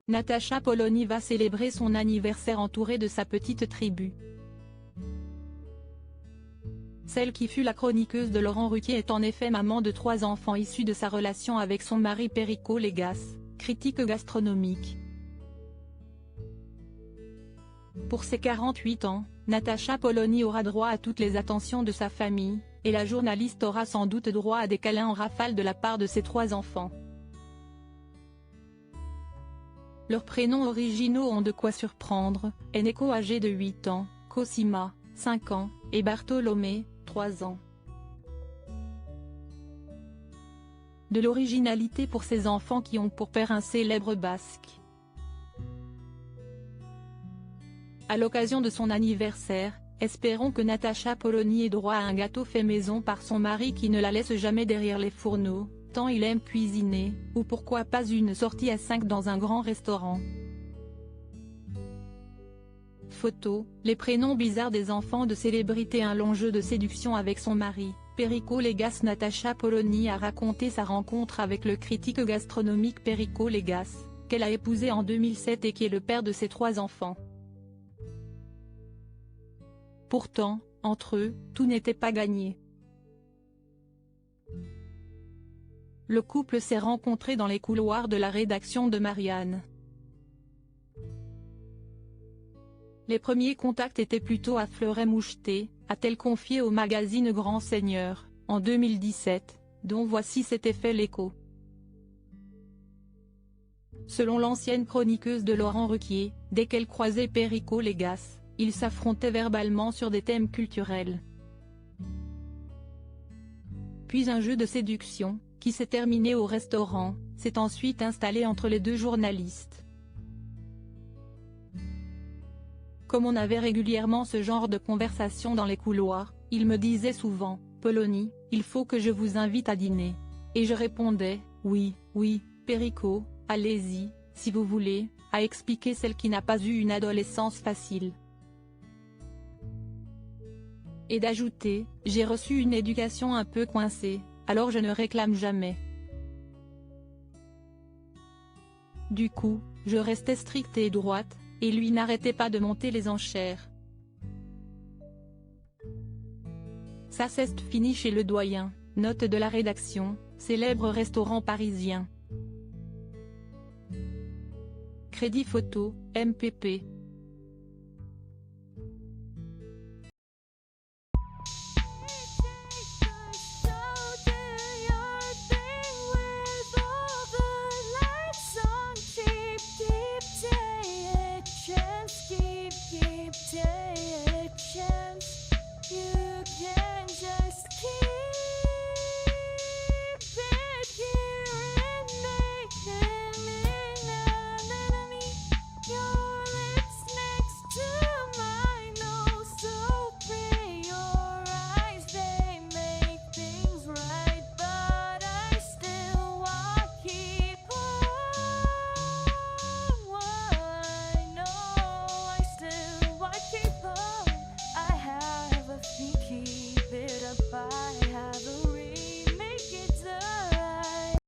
Natacha Polony va célébrer son anniversaire entourée de sa petite tribu. Celle qui fut la chroniqueuse de Laurent Ruquier est en effet maman de 3 enfants issus de sa relation avec son mari Perico Légas, critique gastronomique. Pour ses 48 ans, Natacha Polony aura droit à toutes les attentions de sa famille, et la journaliste aura sans doute droit à des câlins en rafale de la part de ses 3 enfants. Leurs prénoms originaux ont de quoi surprendre, Eneko âgé de 8 ans, Cosima, 5 ans, et Bartholomé, 3 ans. De l'originalité pour ces enfants qui ont pour père un célèbre basque. À l'occasion de son anniversaire, espérons que Natacha Polony ait droit à un gâteau fait maison par son mari qui ne la laisse jamais derrière les fourneaux, tant il aime cuisiner, ou pourquoi pas une sortie à 5 dans un grand restaurant. Photo, les prénoms bizarres des enfants de célébrités. Un long jeu de séduction avec son mari, Perico Légas. Natacha Polony a raconté sa rencontre avec le critique gastronomique Perico Légas, qu'elle a épousé en 2007 et qui est le père de ses 3 enfants. Pourtant, entre eux, tout n'était pas gagné. Le couple s'est rencontré dans les couloirs de la rédaction de Marianne. Les premiers contacts étaient plutôt à fleuret-moucheté, a-t-elle confié au magazine Grand Seigneur, en 2017, dont voici s'était fait l'écho. Selon l'ancienne chroniqueuse de Laurent Ruquier, dès qu'elle croisait Perico Légas, ils s'affrontaient verbalement sur des thèmes culturels. Puis un jeu de séduction, qui s'est terminé au restaurant, s'est ensuite installé entre les 2 journalistes. Comme on avait régulièrement ce genre de conversation dans les couloirs, il me disait souvent, « Polony, il faut que je vous invite à dîner. » Et je répondais, « Oui, oui, Perico, allez-y, si vous voulez », a expliqué celle qui n'a pas eu une adolescence facile. Et d'ajouter, « J'ai reçu une éducation un peu coincée, alors je ne réclame jamais. Du coup, je restais stricte et droite, et lui n'arrêtait pas de monter les enchères. » Ça c'est fini chez le doyen, note de la rédaction, célèbre restaurant parisien. Crédit photo, MPP.